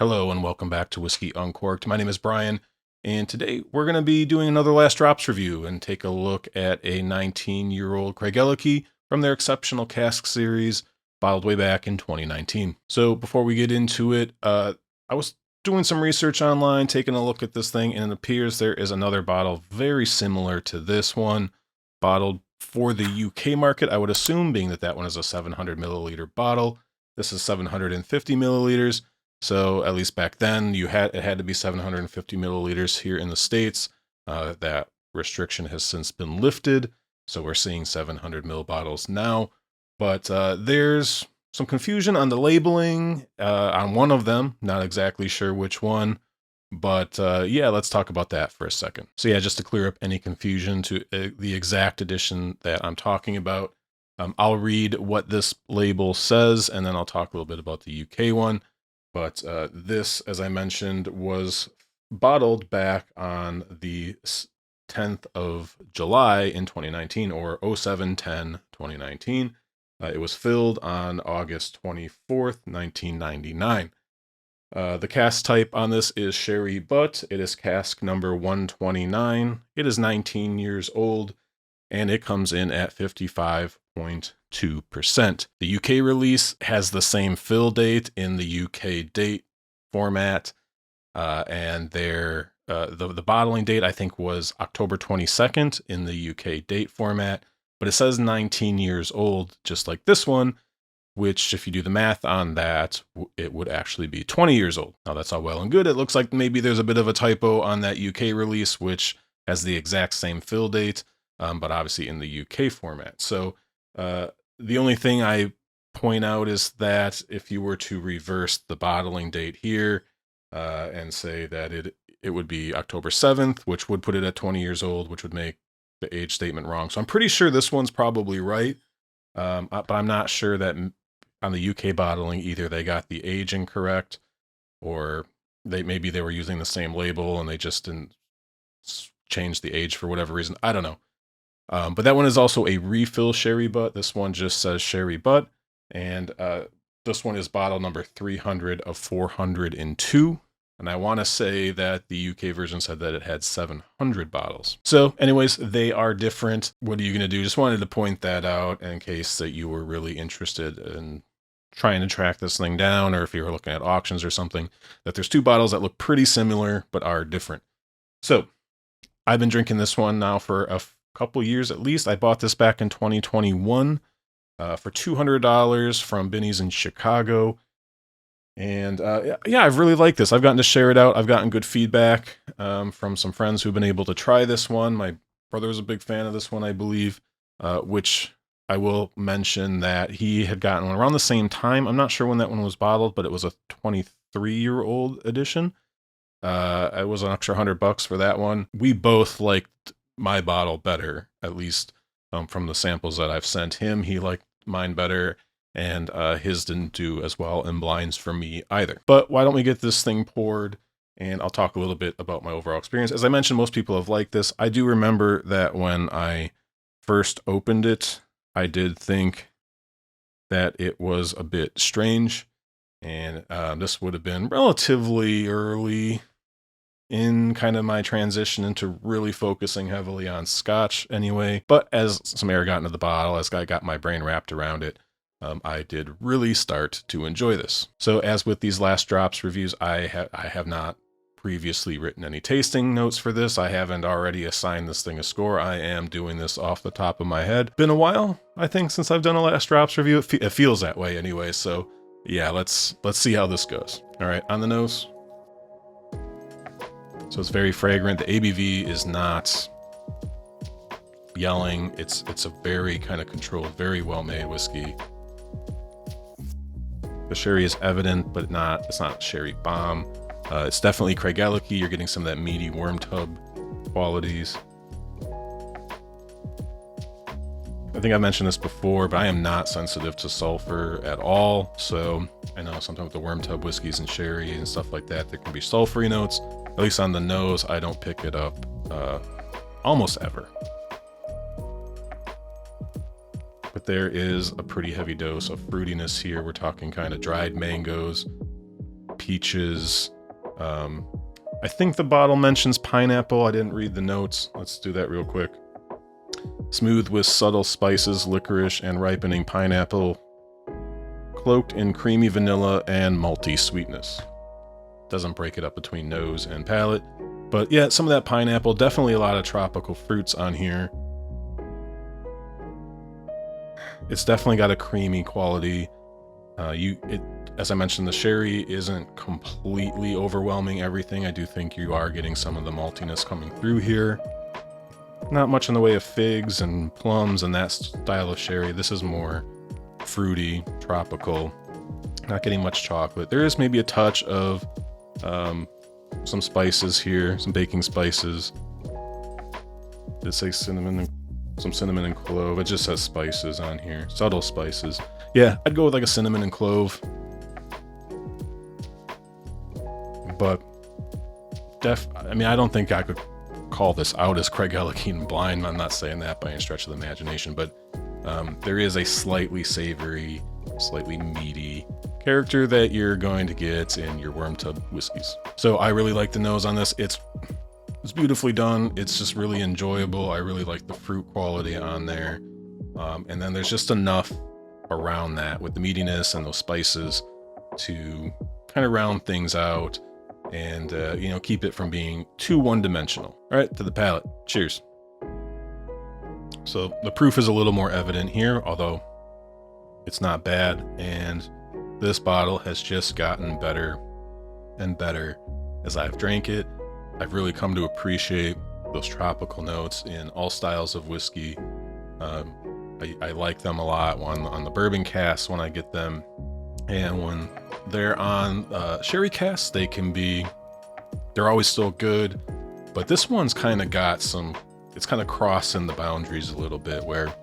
Hello and welcome back to Whiskey Uncorked. My name is Brian, and today we're going to be doing another Last Drops review and take a look at a 19-year-old Craigellachie from their exceptional Cask series, bottled way back in 2019. So before we get into it, I was doing some research online, taking a look at this thing, and it appears there is another bottle very similar to this one, bottled for the UK market, I would assume, being that that one is a 700 milliliter bottle. This is 750 milliliters. So at least back then, it had to be 750 milliliters here in the States. That restriction has since been lifted, so we're seeing 700 ml bottles now. But there's some confusion on the labeling on one of them. Not exactly sure which one, but yeah, let's talk about that for a second. So yeah, just to clear up any confusion to the exact edition that I'm talking about, I'll read what this label says, and then I'll talk a little bit about the UK one. But this, as I mentioned, was bottled back on the 10th of July in 2019, or 07/10/2019. It was filled on August 24th, 1999. The cask type on this is sherry butt. It is cask number 129. It is 19 years old, and it comes in at 55.2%. The UK release has the same fill date in the UK date format, and the bottling date I think was October 22nd in the UK date format, but it says 19 years old, just like this one, which if you do the math on that, it would actually be 20 years old. Now that's all well and good. It looks like maybe there's a bit of a typo on that UK release, which has the exact same fill date, but obviously in the UK format. So the only thing I point out is that if you were to reverse the bottling date here and say that it would be October 7th, which would put it at 20 years old, which would make the age statement wrong. So I'm pretty sure this one's probably right, but I'm not sure that on the UK bottling, either they got the age incorrect, or maybe they were using the same label and they just didn't change the age for whatever reason. I don't know. But that one is also a refill sherry butt. This one just says sherry butt, and this one is bottle number 300 of 402. And I want to say that the UK version said that it had 700 bottles. So anyways, they are different. What are you going to do? Just wanted to point that out in case that you were really interested in trying to track this thing down, or if you were looking at auctions or something, that there's two bottles that look pretty similar but are different. So I've been drinking this one now for a couple years at least. I bought this back in 2021 for $200 from Binny's in Chicago. And yeah, I've really liked this. I've gotten to share it out. I've gotten good feedback from some friends who've been able to try this one. My brother was a big fan of this one, I believe, which I will mention that he had gotten one around the same time. I'm not sure when that one was bottled, but it was a 23-year-old edition. It was an extra $100 for that one. We both liked my bottle better, at least from the samples that I've sent him. He liked mine better, and his didn't do as well in blinds for me either. But why don't we get this thing poured, and I'll talk a little bit about my overall experience. As I mentioned, most people have liked this. I do remember that when I first opened it, I did think that it was a bit strange, and this would have been relatively early in kind of my transition into really focusing heavily on Scotch anyway. But as some air got into the bottle, as I got my brain wrapped around it, I did really start to enjoy this. So as with these Last Drops reviews, I have not previously written any tasting notes for this. I haven't already assigned this thing a score. I am doing this off the top of my head. Been a while, I think, since I've done a Last Drops review. It feels that way anyway. So yeah, let's see how this goes. All right, on the nose. So it's very fragrant. The ABV is not yelling. It's a very kind of controlled, very well-made whiskey. The sherry is evident, but it's not sherry bomb. It's definitely Craigellachie. You're getting some of that meaty worm tub qualities. I think I mentioned this before, but I am not sensitive to sulfur at all. So I know sometimes with the worm tub whiskeys and sherry and stuff like that, there can be sulfury notes. At least on the nose, I don't pick it up almost ever. But there is a pretty heavy dose of fruitiness here. We're talking kind of dried mangoes, peaches. I think the bottle mentions pineapple. I didn't read the notes. Let's do that real quick. Smooth with subtle spices, licorice, and ripening pineapple, cloaked in creamy vanilla and malty sweetness. Doesn't break it up between nose and palate, but yeah, some of that pineapple, definitely a lot of tropical fruits on here. It's definitely got a creamy quality. As I mentioned, the sherry isn't completely overwhelming everything. I do think you are getting some of the maltiness coming through here. Not much in the way of figs and plums and that style of sherry. This is more fruity, tropical, not getting much chocolate. There is maybe a touch of some spices here, some baking spices. Did it say cinnamon and some cinnamon and clove? It just says spices on here, subtle spices. Yeah, I'd go with like a cinnamon and clove. But I mean, I don't think I could call this out as Craigellachie and blind. I'm not saying that by any stretch of the imagination, but there is a slightly savory, slightly meaty character that you're going to get in your worm tub whiskeys. So I really like the nose on this. It's beautifully done. It's just really enjoyable. I really like the fruit quality on there. And then there's just enough around that with the meatiness and those spices to kind of round things out and keep it from being too one-dimensional. All right, to the palate. Cheers. So the proof is a little more evident here, although it's not bad. And this bottle has just gotten better and better as I've drank it. I've really come to appreciate those tropical notes in all styles of whiskey. I like them a lot on the bourbon casks when I get them. And when they're on sherry casks, they're always still good. But this one's kind of got it's kind of crossing the boundaries a little bit where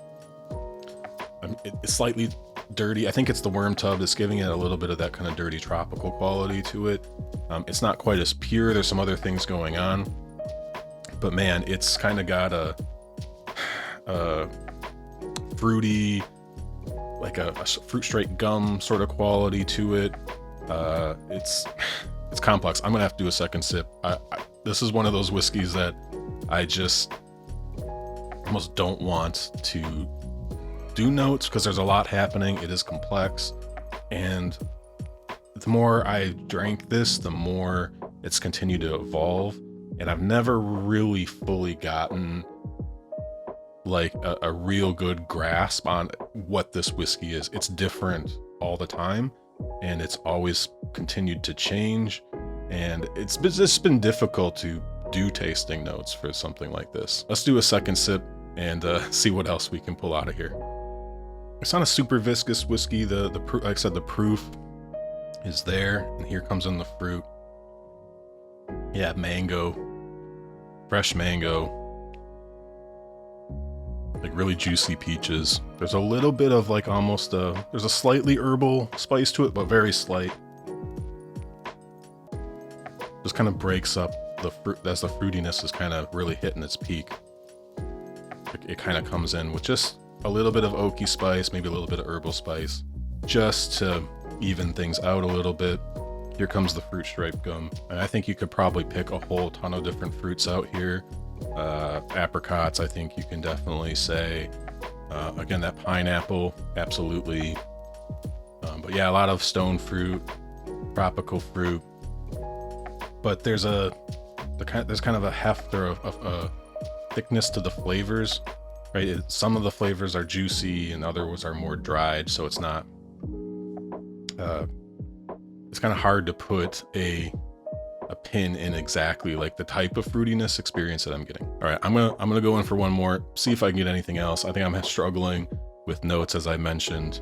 it's slightly dirty. I think it's the worm tub that's giving it a little bit of that kind of dirty tropical quality to it. It's not quite as pure. There's some other things going on. But man, it's kind of got a fruity, like a fruit straight gum sort of quality to it. It's complex. I'm gonna have to do a second sip. This is one of those whiskeys that I just almost don't want to do notes because there's a lot happening. It is complex, and the more I drank this, the more it's continued to evolve, and I've never really fully gotten like a real good grasp on what this whiskey is. It's different all the time, and it's always continued to change, and it's been difficult to do tasting notes for something like this. Let's do a second sip and see what else we can pull out of here. It's not a super viscous whiskey. Like I said, the proof is there, and here comes in the fruit. Yeah, mango, fresh mango, like really juicy peaches. There's a little bit of like there's a slightly herbal spice to it, but very slight. Just kind of breaks up the fruit as the fruitiness is kind of really hitting its peak. It kind of comes in with just a little bit of oaky spice, maybe a little bit of herbal spice, just to even things out a little bit. Here comes the fruit stripe gum. And I think you could probably pick a whole ton of different fruits out here. Apricots, I think you can definitely say. Again, that pineapple, absolutely. But yeah, a lot of stone fruit, tropical fruit. But there's kind of a heft or a thickness to the flavors, right? Some of the flavors are juicy and others are more dried, so it's not. It's kind of hard to put a pin in exactly like the type of fruitiness experience that I'm getting. All right, I'm gonna go in for one more, see if I can get anything else. I think I'm struggling with notes, as I mentioned,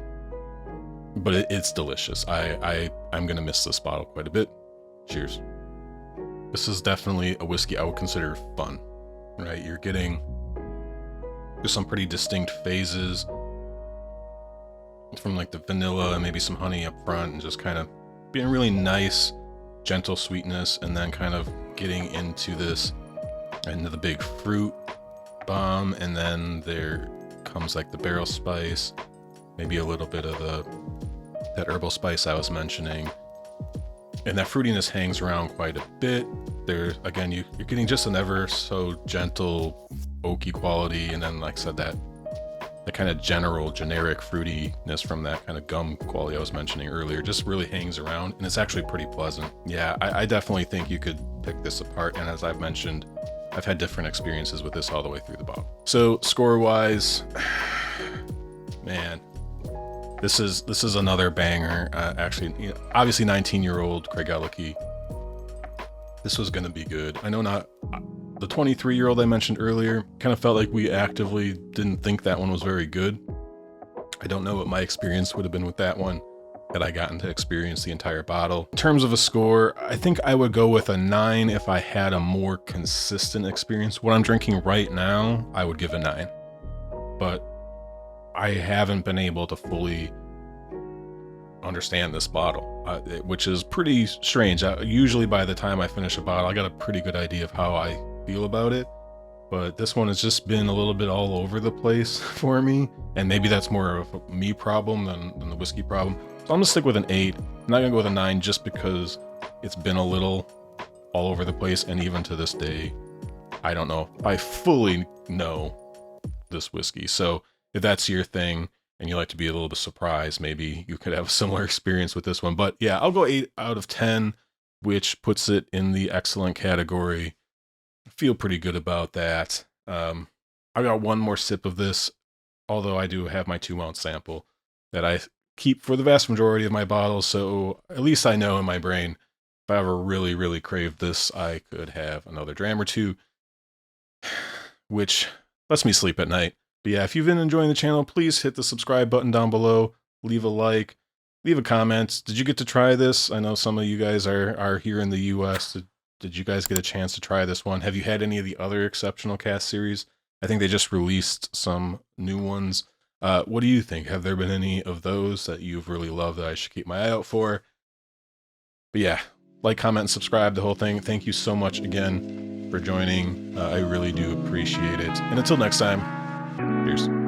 but it's delicious. I'm gonna miss this bottle quite a bit. Cheers. This is definitely a whiskey I would consider fun, right? You're getting just some pretty distinct phases from like the vanilla and maybe some honey up front, and just kind of being really nice, gentle sweetness, and then kind of getting into the big fruit bomb, and then there comes like the barrel spice, maybe a little bit of that herbal spice I was mentioning. And that fruitiness hangs around quite a bit. There's, again, you're getting just an ever so gentle oaky quality, and then, like I said, that kind of generic fruitiness from that kind of gum quality I was mentioning earlier just really hangs around, and it's actually pretty pleasant. Yeah, I definitely think you could pick this apart, and as I've mentioned, I've had different experiences with this all the way through the bottle. So score-wise, man, this is another banger. Actually, you know, obviously 19-year-old Craigellachie. This was going to be good. I know not the 23-year-old I mentioned earlier, kind of felt like we actively didn't think that one was very good. I don't know what my experience would have been with that one had I gotten to experience the entire bottle. In terms of a score, I think I would go with a 9 if I had a more consistent experience. What I'm drinking right now, I would give a 9. But I haven't been able to fully understand this bottle, which is pretty strange. Usually by the time I finish a bottle, I got a pretty good idea of how I feel about it. But this one has just been a little bit all over the place for me. And maybe that's more of a me problem than the whiskey problem. So I'm gonna stick with an 8. I'm not gonna go with a 9 just because it's been a little all over the place. And even to this day, I don't know if I fully know this whiskey. So if that's your thing and you like to be a little bit surprised, maybe you could have a similar experience with this one. But yeah, I'll go 8 out of 10, which puts it in the excellent category. I feel pretty good about that. I got one more sip of this, although I do have my 2-ounce sample that I keep for the vast majority of my bottles. So at least I know in my brain, if I ever really, really crave this, I could have another dram or two, which lets me sleep at night. But yeah, if you've been enjoying the channel, please hit the subscribe button down below, leave a like, leave a comment. Did you get to try this? I know some of you guys are here in the US. Did you guys get a chance to try this one? Have you had any of the other Exceptional Cask series? I think they just released some new ones. What do you think? Have there been any of those that you've really loved that I should keep my eye out for? But yeah, like, comment, and subscribe, the whole thing. Thank you so much again for joining. I really do appreciate it. And until next time, cheers.